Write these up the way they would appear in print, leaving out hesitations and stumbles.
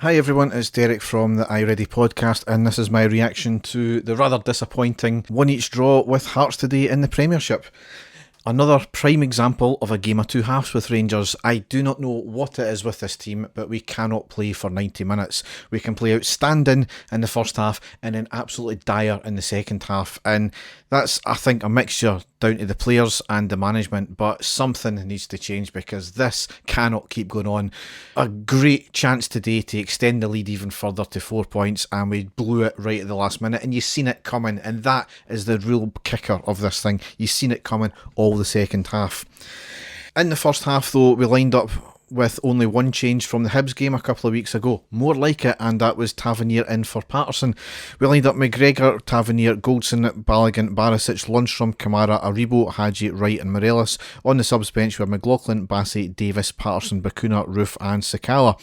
Hi everyone, it's Derek from the iReady podcast, and this is my reaction to the rather disappointing 1-1 draw with Hearts today in the Premiership. Another prime example of a game of two halves with Rangers. I do not know what it is with this team, but we cannot play for 90 minutes. We can play outstanding in the first half and then absolutely dire in the second half. And that's, I think, a mixture down to the players and the management, but something needs to change because this cannot keep going on. A great chance today to extend the lead even further to 4 points, and we blew it right at the last minute, and you've seen it coming, and that is the real kicker of this thing. You've seen it coming all the second half. In the first half though, we lined up with only one change from the Hibs game a couple of weeks ago. More like it, and that was Tavernier in for Patterson. We lined up McGregor, Tavernier, Goldson, Balogun, Barisic, Lundstram, Kamara, Aribo, Hagi, Wright and Morelos. On the subs bench were McLaughlin, Bassey, Davis, Patterson, Bacuna, Roof and Sakala.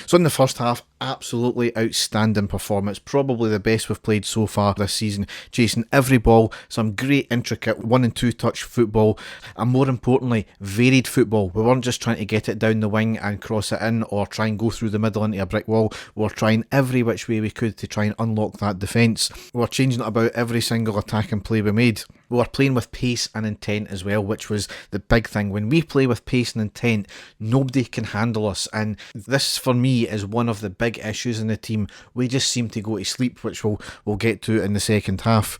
So in the first half, absolutely outstanding performance, probably the best we've played so far this season, chasing every ball, some great intricate 1 and 2 touch football, and more importantly, varied football. We weren't just trying to get it down the wing and cross it in or try and go through the middle into a brick wall. We were trying every which way we could to try and unlock that defence. We were changing it about every single attack and play we made. We were playing with pace and intent as well, which was the big thing. When we play with pace and intent, nobody can handle us, and this for me is one of the big issues in the team. We just seem to go to sleep, which we'll get to in the second half.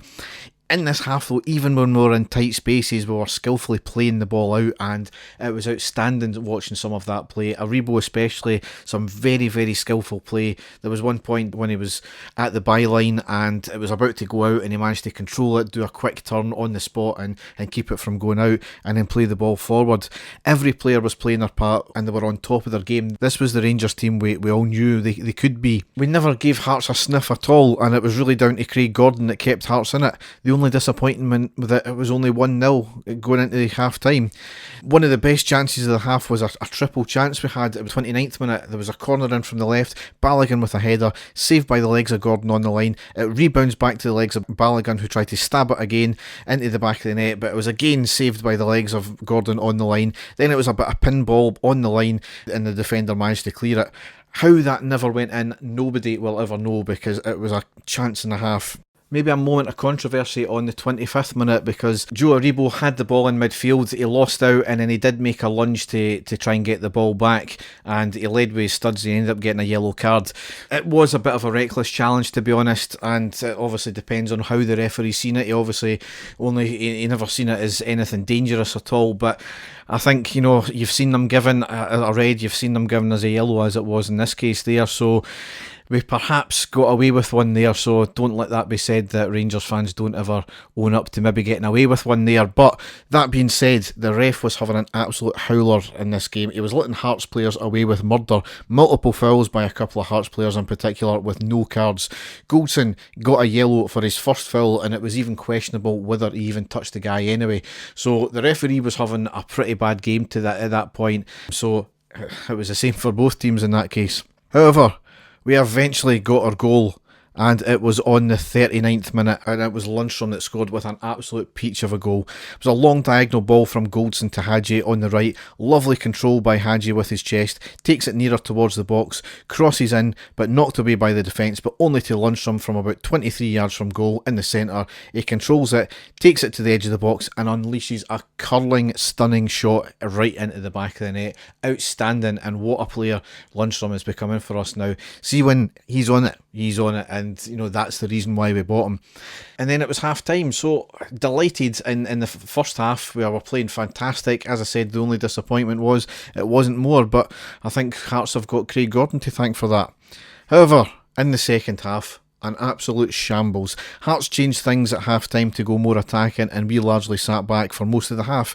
In this half though, even when we were in tight spaces, we were skillfully playing the ball out, and it was outstanding watching some of that play. Aribo especially, some very, very skillful play. There was one point when he was at the byline and it was about to go out and he managed to control it, do a quick turn on the spot and keep it from going out, and then play the ball forward. Every player was playing their part and they were on top of their game. This was the Rangers team we all knew they could be. We never gave Hearts a sniff at all, and it was really down to Craig Gordon that kept Hearts in it. The only disappointment with it was only 1-0 going into the half time. One of the best chances of the half was a triple chance we had. It was 29th minute. There was a corner in from the left, Balogun with a header, saved by the legs of Gordon on the line. It rebounds back to the legs of Balogun, who tried to stab it again into the back of the net, but it was again saved by the legs of Gordon on the line. Then it was a bit of pinball on the line and the defender managed to clear it. How that never went in, nobody will ever know, because it was a chance and a half. Maybe a moment of controversy on the 25th minute, because Joe Aribo had the ball in midfield, he lost out, and then he did make a lunge to try and get the ball back, and he led with his studs and he ended up getting a yellow card. It was a bit of a reckless challenge, to be honest, and it obviously depends on how the referee's seen it. He never seen it as anything dangerous at all, but I think, you've seen them given a red, you've seen them given as a yellow, as it was in this case there, so we perhaps got away with one there, so don't let that be said that Rangers fans don't ever own up to maybe getting away with one there. But that being said, the ref was having an absolute howler in this game. He was letting Hearts players away with murder. Multiple fouls by a couple of Hearts players in particular with no cards. Goldson got a yellow for his first foul, and it was even questionable whether he even touched the guy anyway. So the referee was having a pretty bad game at that point. So it was the same for both teams in that case. However, we eventually got our goal, and it was on the 39th minute, and it was Lundstram that scored with an absolute peach of a goal. It was a long diagonal ball from Goldson to Hagi on the right. Lovely control by Hagi with his chest, takes it nearer towards the box, crosses in, but knocked away by the defence, but only to Lundstram from about 23 yards from goal in the centre. He controls it, takes it to the edge of the box, and unleashes a curling, stunning shot right into the back of the net. Outstanding, and what a player Lundstram is becoming for us now. See, when he's on it, and that's the reason why we bought him. And then it was half time, so delighted in the first half. We were playing fantastic. As I said, the only disappointment was it wasn't more, but I think Hearts have got Craig Gordon to thank for that. However, in the second half, an absolute shambles. Hearts changed things at half time to go more attacking, and we largely sat back for most of the half.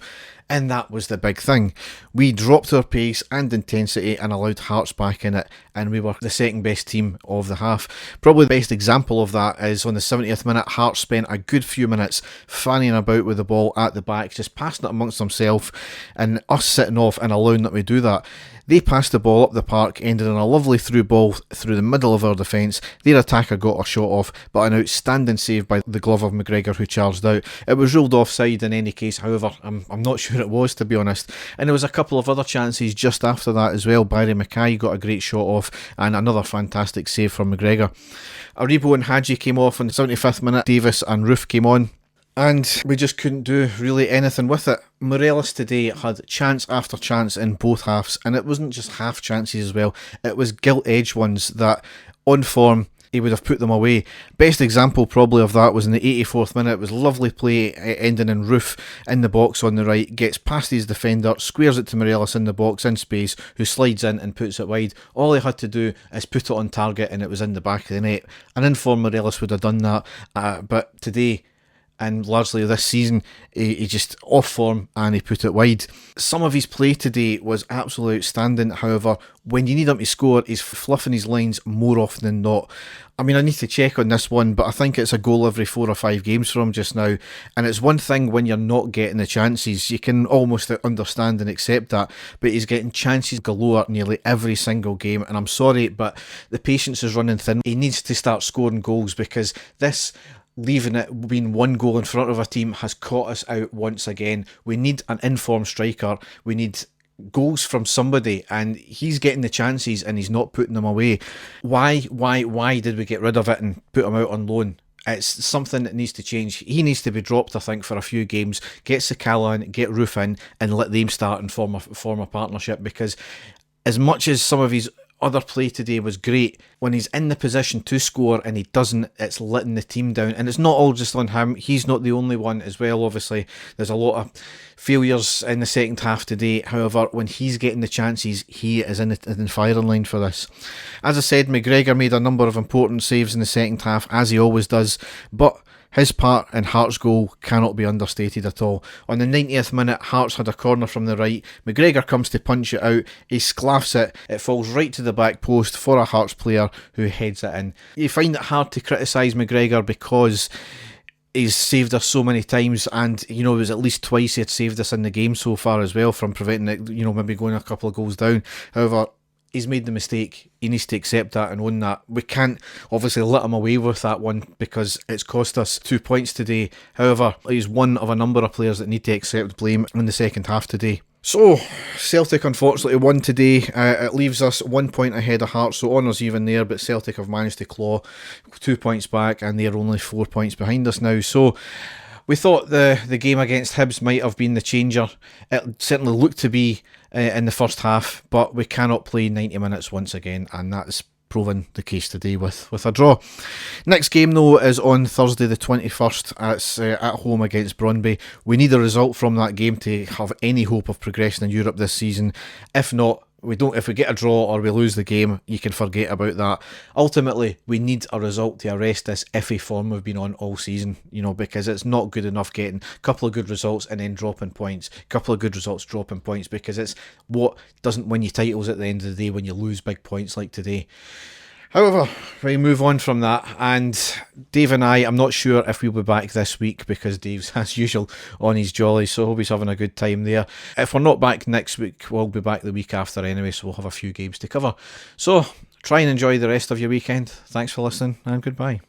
And that was the big thing. We dropped our pace and intensity and allowed Hearts back in it, and we were the second best team of the half. Probably the best example of that is on the 70th minute. Hearts spent a good few minutes fanning about with the ball at the back, just passing it amongst themselves, and us sitting off and allowing that we do that. They passed the ball up the park, ended in a lovely through ball through the middle of our defence. Their attacker got a shot off, but an outstanding save by the glove of McGregor, who charged out. It was ruled offside in any case, however, I'm not sure where it was, to be honest. And there was a couple of other chances just after that as well. Barry Mackay got a great shot off, and another fantastic save from McGregor. Aribo and Hadji came off in the 75th minute. Davis and Roof came on, and we just couldn't do really anything with it. Morelos today had chance after chance in both halves, and it wasn't just half chances as well. It was gilt-edged ones that, on form, he would have put them away. Best example probably of that was in the 84th minute. It was lovely play ending in Roof in the box on the right, gets past his defender, squares it to Morelos in the box in space, who slides in and puts it wide. All he had to do is put it on target and it was in the back of the net. An informed Morelos would have done that, but today, and largely this season, he just off form and he put it wide. Some of his play today was absolutely outstanding. However, when you need him to score, he's fluffing his lines more often than not. I mean, I need to check on this one, but I think it's a goal every 4 or 5 games for him just now. And it's one thing when you're not getting the chances. You can almost understand and accept that. But he's getting chances galore nearly every single game. And I'm sorry, but the patience is running thin. He needs to start scoring goals, because this, leaving it being one goal in front of a team, has caught us out once again. We need an informed striker. We need goals from somebody, and he's getting the chances and he's not putting them away. Why did we get rid of it and put him out on loan? It's something that needs to change. He needs to be dropped, I think, for a few games. Get Sakala in, get Roof in, and let them start and form a partnership, because as much as some of his other play today was great, when he's in the position to score and he doesn't, it's letting the team down. And it's not all just on him. He's not the only one as well, obviously. There's a lot of failures in the second half today. However, when he's getting the chances, he is in the firing line for this. As I said, McGregor made a number of important saves in the second half, as he always does, but his part in Hearts' goal cannot be understated at all. On the 90th minute, Hearts had a corner from the right. McGregor comes to punch it out. He sclaffs it. It falls right to the back post for a Hearts player who heads it in. You find it hard to criticise McGregor because he's saved us so many times, and it was at least twice he had saved us in the game so far as well, from preventing it, maybe going a couple of goals down. However, he's made the mistake. He needs to accept that and own that. We can't obviously let him away with that one, because it's cost us 2 points today. However, he's one of a number of players that need to accept blame in the second half today. So, Celtic unfortunately won today. It leaves us 1 point ahead of Hearts, so honours even there, but Celtic have managed to claw 2 points back, and they're only 4 points behind us now. So, we thought the game against Hibs might have been the changer. It certainly looked to be in the first half, but we cannot play 90 minutes once again, and that's proven the case today with a draw. Next game though is on Thursday the 21st. It's at home against Brøndby. We need a result from that game to have any hope of progression in Europe this season. If not, if we get a draw or we lose the game, you can forget about that. Ultimately, we need a result to arrest this iffy form we've been on all season, because it's not good enough getting a couple of good results and then dropping points, dropping points, because it's what doesn't win you titles at the end of the day when you lose big points like today. However, we move on from that, and Dave and I'm not sure if we'll be back this week, because Dave's, as usual, on his jolly, so I hope he's having a good time there. If we're not back next week, we'll be back the week after anyway, so we'll have a few games to cover. So, try and enjoy the rest of your weekend. Thanks for listening, and goodbye.